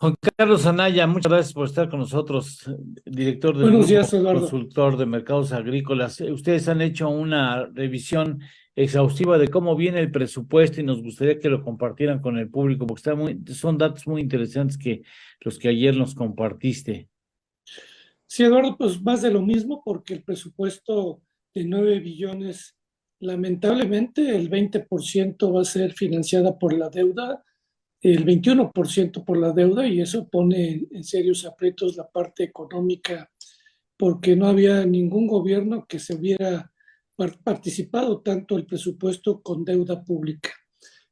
Juan Carlos Anaya, muchas gracias por estar con nosotros, director del Buenos Grupo días, Eduardo. Consultor de Mercados Agrícolas. Ustedes han hecho una revisión exhaustiva de cómo viene el presupuesto y nos gustaría que lo compartieran con el público, porque son datos muy interesantes que los que ayer nos compartiste. Sí, Eduardo, pues más de lo mismo, porque el presupuesto de 9 billones, lamentablemente el 20% va a ser financiada por la deuda, el 21% por la deuda, y eso pone en serios aprietos la parte económica, porque no había ningún gobierno que se hubiera participado tanto el presupuesto con deuda pública.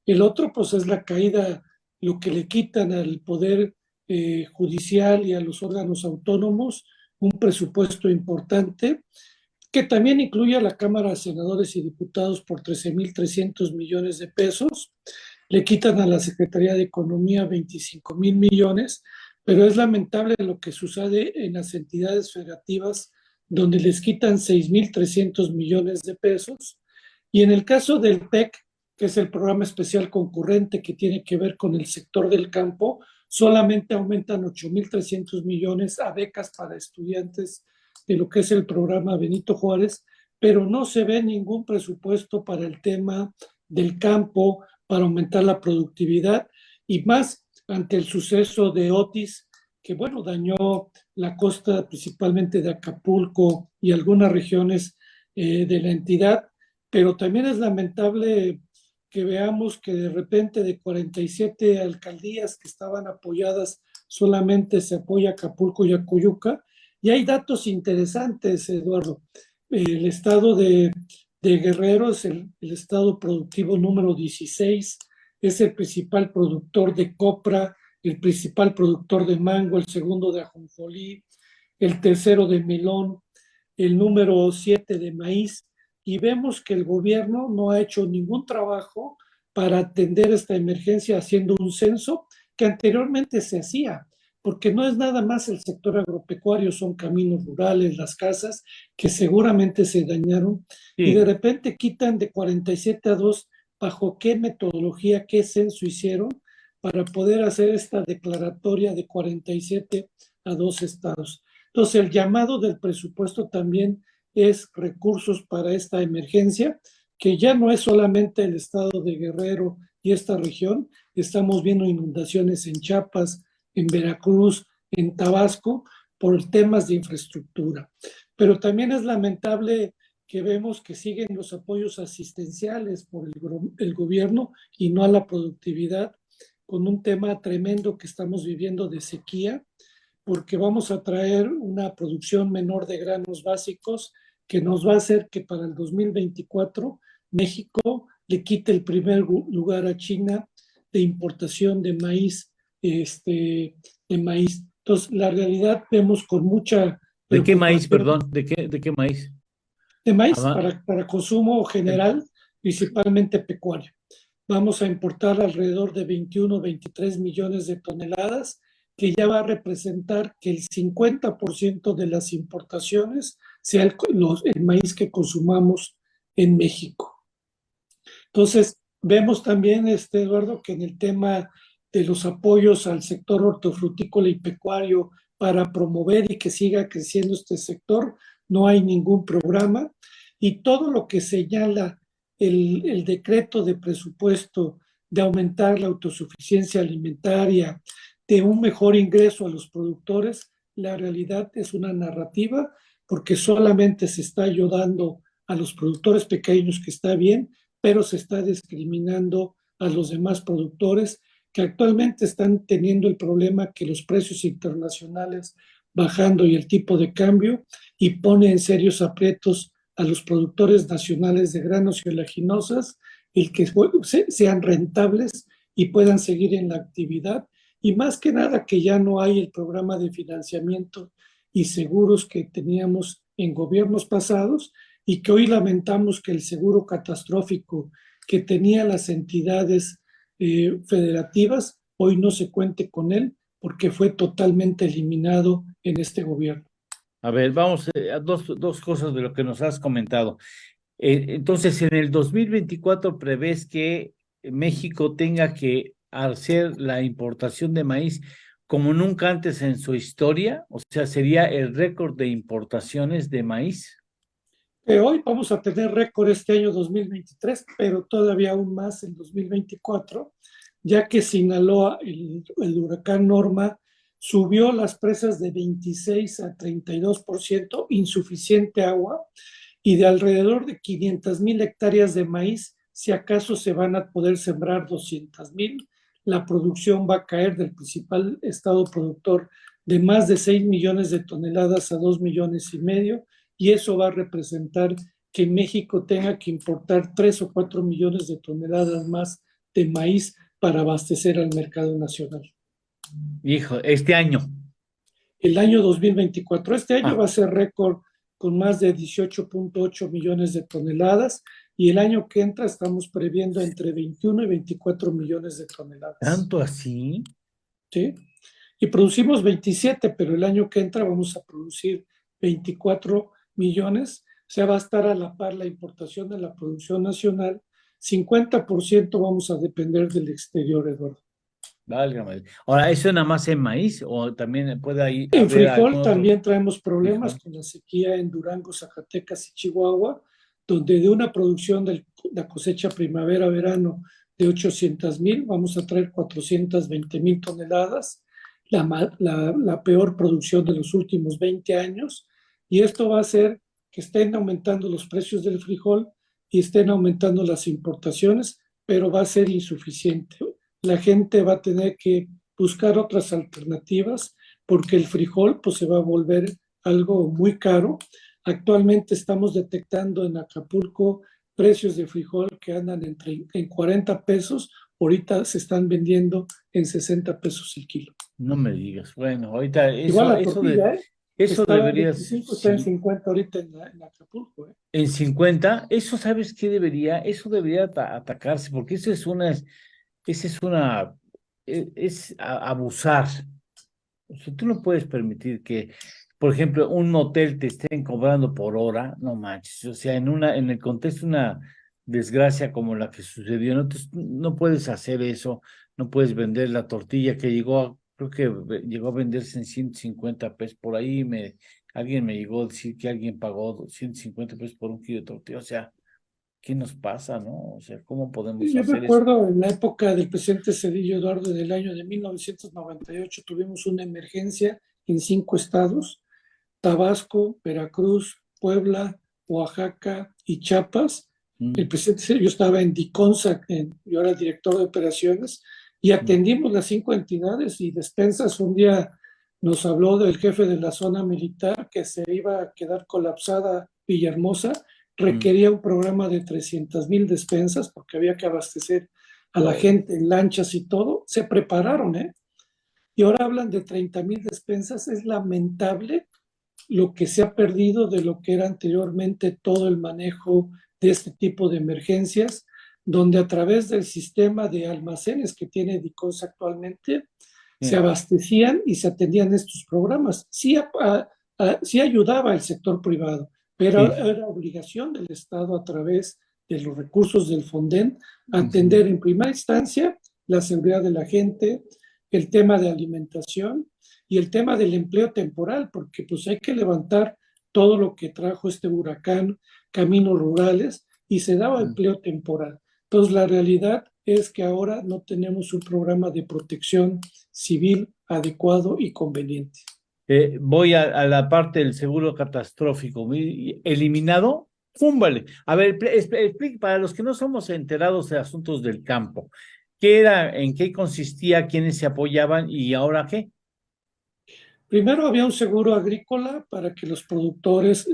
El otro, pues, es la caída, lo que le quitan al poder judicial y a los órganos autónomos, un presupuesto importante, que también incluye a la Cámara de Senadores y Diputados por 13.300 millones de pesos. Le quitan a la Secretaría de Economía 25.000 millones, pero es lamentable lo que sucede en las entidades federativas, donde les quitan 6.300 millones de pesos. Y en el caso del PEC, que es el programa especial concurrente que tiene que ver con el sector del campo, solamente aumentan 8.300 millones a becas para estudiantes de lo que es el programa Benito Juárez, pero no se ve ningún presupuesto para el tema del campo, para aumentar la productividad y más ante el suceso de Otis, que bueno, dañó la costa principalmente de Acapulco y algunas regiones de la entidad, pero también es lamentable que veamos que de repente de 47 alcaldías que estaban apoyadas, solamente se apoya Acapulco y Acoyuca, y hay datos interesantes, Eduardo. El estado de Guerrero es el estado productivo número 16, es el principal productor de copra, el principal productor de mango, el segundo de ajonjolí, el tercero de melón, el número 7 de maíz, y vemos que el gobierno no ha hecho ningún trabajo para atender esta emergencia haciendo un censo que anteriormente se hacía, porque no es nada más el sector agropecuario, son caminos rurales, las casas que seguramente se dañaron, y de Sí, repente quitan de 47 a 2, bajo qué metodología, qué censo hicieron para poder hacer esta declaratoria de 47 a 2 estados. Entonces, el llamado del presupuesto también es recursos para esta emergencia, que ya no es solamente el estado de Guerrero y esta región, estamos viendo inundaciones en Chiapas, en Veracruz, en Tabasco, por temas de infraestructura. Pero también es lamentable que vemos que siguen los apoyos asistenciales por el gobierno y no a la productividad, con un tema tremendo que estamos viviendo de sequía, porque vamos a traer una producción menor de granos básicos que nos va a hacer que para el 2024 México le quite el primer lugar a China de importación de maíz, de maíz. Entonces, la realidad vemos con mucha ¿de qué maíz, preocupación perdón? ¿De qué maíz? de maíz Ama- para consumo el- general, principalmente pecuario. Vamos a importar alrededor de 21 23 millones de toneladas, que ya va a representar que el 50% de las importaciones sea el maíz que consumamos en México. Entonces, vemos también, Eduardo, que en el tema de los apoyos al sector hortofrutícola y pecuario para promover y que siga creciendo este sector, no hay ningún programa. Y todo lo que señala el decreto de presupuesto de aumentar la autosuficiencia alimentaria, de un mejor ingreso a los productores, la realidad es una narrativa, porque solamente se está ayudando a los productores pequeños, que está bien, pero se está discriminando a los demás productores que actualmente están teniendo el problema que los precios internacionales bajando y el tipo de cambio, y pone en serios aprietos a los productores nacionales de granos y oleaginosas, el que sean rentables y puedan seguir en la actividad, y más que nada que ya no hay el programa de financiamiento y seguros que teníamos en gobiernos pasados, y que hoy lamentamos que el seguro catastrófico que tenían las entidades federativas, hoy no se cuente con él porque fue totalmente eliminado en este gobierno. A ver, vamos a dos cosas de lo que nos has comentado. Entonces, en el 2024 prevés que México tenga que hacer la importación de maíz como nunca antes en su historia, o sea, sería el récord de importaciones de maíz. Hoy vamos a tener récord este año 2023, pero todavía aún más en 2024, ya que Sinaloa, el huracán Norma, subió las presas de 26 a 32%, insuficiente agua, y de alrededor de 500,000 hectáreas de maíz, si acaso se van a poder sembrar 200,000, la producción va a caer del principal estado productor de más de 6 millones de toneladas a 2 millones y medio, y eso va a representar que México tenga que importar 3 o 4 millones de toneladas más de maíz para abastecer al mercado nacional. Hijo, este año. El año 2024, este año Ah, va a ser récord con más de 18.8 millones de toneladas, y el año que entra estamos previendo entre 21 y 24 millones de toneladas. ¿tanto así? ¿Sí? Y producimos 27, pero el año que entra vamos a producir 24 millones, o sea, va a estar a la par la importación de la producción nacional. 50% vamos a depender del exterior, Eduardo. Válgame. Ahora, ¿eso nada más en maíz o también puede ahí En haber frijol algún otro también traemos problemas frijol? con la sequía en Durango, Zacatecas y Chihuahua, donde de una producción de la cosecha primavera-verano de 800,000, vamos a traer 420,000 toneladas, la peor producción de los últimos 20 años, y esto va a hacer que estén aumentando los precios del frijol y estén aumentando las importaciones, pero va a ser insuficiente. La gente va a tener que buscar otras alternativas porque el frijol pues se va a volver algo muy caro. Actualmente estamos detectando en Acapulco precios de frijol que andan en 40 pesos, ahorita se están vendiendo en 60 pesos el kilo. No me digas. Bueno, ahorita Igual eso, la tortilla, eso estaba en debería, 25, está en sí, 50 ahorita en Acapulco. en 50 eso sabes qué debería, eso debería atacarse, porque esa es una, abusar. O sea, tú no puedes permitir que, por ejemplo, un motel te estén cobrando por hora, no manches. O sea, en el contexto de una desgracia como la que sucedió, no puedes hacer eso, no puedes vender la tortilla que creo que llegó a venderse en 150 pesos. Por ahí alguien me llegó a decir que alguien pagó 150 pesos por un kilo de tortilla. O sea, ¿qué nos pasa, no? O sea, ¿cómo podemos Yo me hacer eso? acuerdo en la época del presidente Cedillo Eduardo del año de 1998, tuvimos una emergencia en 5 estados: Tabasco, Veracruz, Puebla, Oaxaca y Chiapas. El Mm, presidente, yo estaba en Diconsa, yo era el director de operaciones, y mm, atendimos las 5 entidades. Y Despensas un día nos habló del jefe de la zona militar que se iba a quedar colapsada Villahermosa, mm. requería un programa de 300,000 despensas porque había que abastecer a la Oh, gente en lanchas y todo. Se prepararon, ¿eh? Y ahora hablan de 30,000 despensas. Es lamentable lo que se ha perdido de lo que era anteriormente todo el manejo de este tipo de emergencias, donde a través del sistema de almacenes que tiene DICOS actualmente, se sí, abastecían y se atendían estos programas. Sí, sí ayudaba el sector privado, pero sí. era obligación del Estado a través de los recursos del Fonden Ujú. atender en primera instancia la seguridad de la gente, el tema de alimentación y el tema del empleo temporal, porque pues hay que levantar todo lo que trajo este huracán, caminos rurales, y se daba empleo temporal. Entonces, la realidad es que ahora no tenemos un programa de protección civil adecuado y conveniente. Voy a la parte del seguro catastrófico. Eliminado, ¡fúmbale! A ver, explique para los que no somos enterados de asuntos del campo. ¿Qué era, en qué consistía, quiénes se apoyaban y ahora qué? Primero había un seguro agrícola para que los productores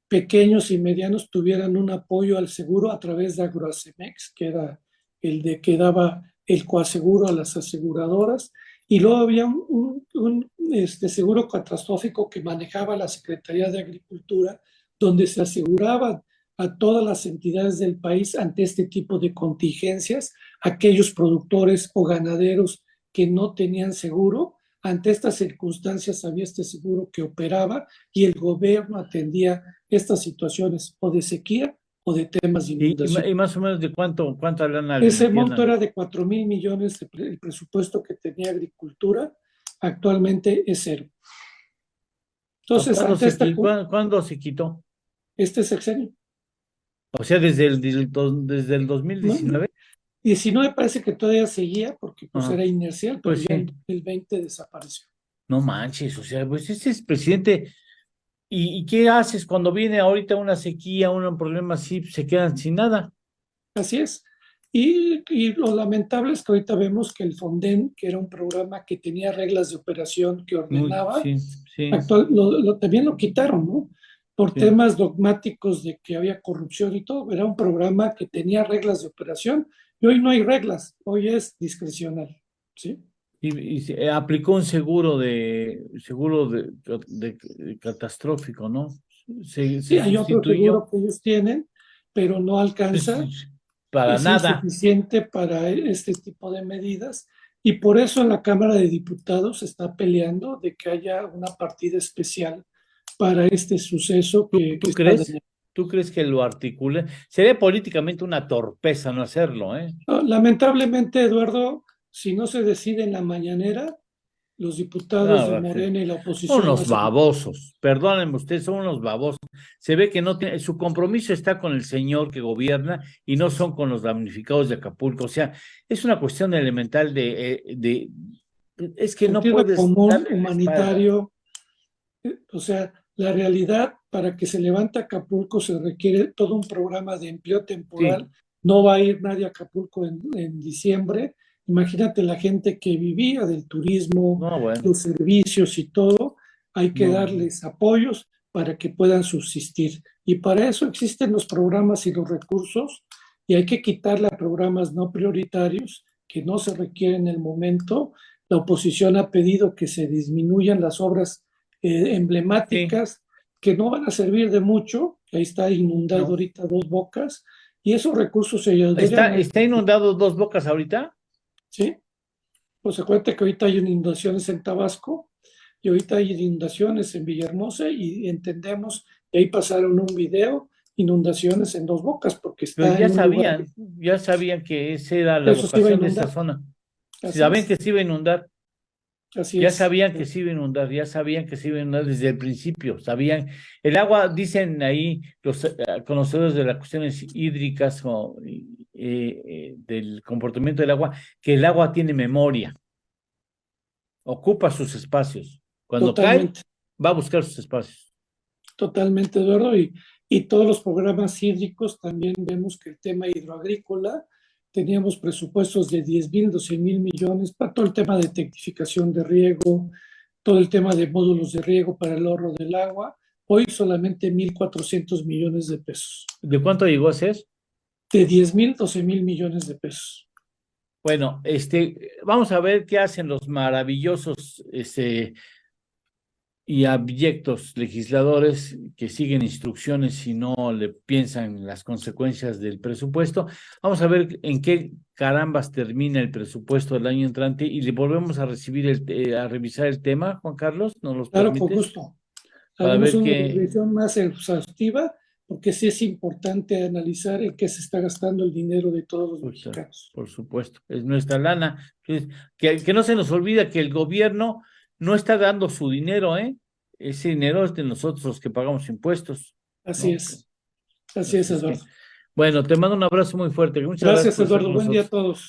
pequeños y medianos tuvieran un apoyo al seguro a través de Agroacemex, que era el de que daba el coaseguro a las aseguradoras. Y luego había un seguro catastrófico que manejaba la Secretaría de Agricultura, donde se aseguraban a todas las entidades del país ante este tipo de contingencias, aquellos productores o ganaderos que no tenían seguro. Ante estas circunstancias había este seguro que operaba y el gobierno atendía estas situaciones o de sequía o de temas de inundación. Y más o menos de cuánta lana le Ese metían monto al. era de 4,000 millones el presupuesto que tenía Agricultura. actualmente es cero. Entonces, ¿Cuándo ante esta, cuándo se quitó? este sexenio, O sea, desde el ¿no? 2019. 19 parece que todavía seguía porque pues Ah, era inercial, pero pues ya en sí, 2020 desapareció. no manches, o sea, pues ese es presidente. ¿Y qué haces cuando viene ahorita una sequía, un problema así, se quedan sin nada? Así es. Y lo lamentable es que ahorita vemos que el Fonden, que era un programa que tenía reglas de operación que ordenaba, Sí, sí, también lo quitaron, ¿no? Por sí. temas dogmáticos de que había corrupción y todo. Era un programa que tenía reglas de operación y hoy no hay reglas, hoy es discrecional, ¿sí? Y se aplicó un seguro de catastrófico, ¿no? Se Sí, hay otro sustituyó, seguro que ellos tienen, pero no alcanza, pues, para es nada. insuficiente para este tipo de medidas y por eso en la Cámara de Diputados se está peleando de que haya una partida especial para este suceso ¿Tú, que tú está crees? dañando. ¿Tú crees que lo articule? Sería políticamente una torpeza no hacerlo, ¿eh? No, lamentablemente, Eduardo, si no se decide en la mañanera, los diputados de No, Morena y la son oposición no unos hacen. babosos. Perdónenme ustedes, son unos babosos. Se ve que no tiene, su compromiso está con el señor que gobierna y no son con los damnificados de Acapulco. O sea, es una cuestión elemental es que no Sentido puedes común, darle la espalda. humanitario, o sea, la realidad para que se levante Acapulco se requiere todo un programa de empleo Sí, temporal. No va a ir nadie a Acapulco en diciembre. Imagínate la gente que vivía del turismo, no, bueno, los servicios y todo. Hay que no. darles apoyos para que puedan subsistir. Y para eso existen los programas y los recursos y hay que quitarle a programas no prioritarios que no se requieren en el momento. La oposición ha pedido que se disminuyan las obras Sí, emblemáticas que no van a servir de mucho. Ahí está inundado no. ahorita Dos Bocas y esos recursos se ayudarían ¿Está inundado Dos Bocas ahorita? ¿sí? Pues acuérdate que ahorita hay inundaciones en Tabasco y ahorita hay inundaciones en Villahermosa y entendemos que ahí pasaron un video, inundaciones en Dos Bocas porque Pero está en un lugar, ya sabían que esa era la eso se iba a vocación de esa inundar. zona. Así Sabían es, que se iba a inundar. así Ya es. sabían que se iba a inundar, ya sabían que se iba a inundar desde el principio, sabían. El agua, dicen ahí los conocedores de las cuestiones hídricas o del comportamiento del agua, que el agua tiene memoria, ocupa sus espacios. Cuando cae, Totalmente. va a buscar sus espacios. Totalmente, Eduardo, y todos los programas hídricos, también vemos que el tema hidroagrícola, teníamos presupuestos de 10,000, 12,000 millones para todo el tema de tecnificación de riego, todo el tema de módulos de riego para el ahorro del agua, hoy solamente 1,400 millones de pesos, ¿De cuánto llegó a ser? de 10,000, 12,000 millones de pesos. Bueno, vamos a ver qué hacen los maravillosos, y abyectos legisladores que siguen instrucciones y no le piensan en las consecuencias del presupuesto. Vamos a ver en qué carambas termina el presupuesto del año entrante y le volvemos a a revisar el tema, Juan Carlos, ¿nos los Claro, con permites? gusto. Para Haremos ver una qué, revisión más exhaustiva porque sí es importante analizar en qué se está gastando el dinero de todos los pues, mexicanos. por supuesto, es nuestra lana. Que no se nos olvida que el gobierno no está dando su dinero, ¿eh? Ese dinero es de nosotros los que pagamos impuestos, Así ¿no? es, Así es Eduardo. que, bueno, te mando un abrazo muy fuerte. Muchas gracias Gracias, por estar Eduardo. con Buen día a nosotros. todos.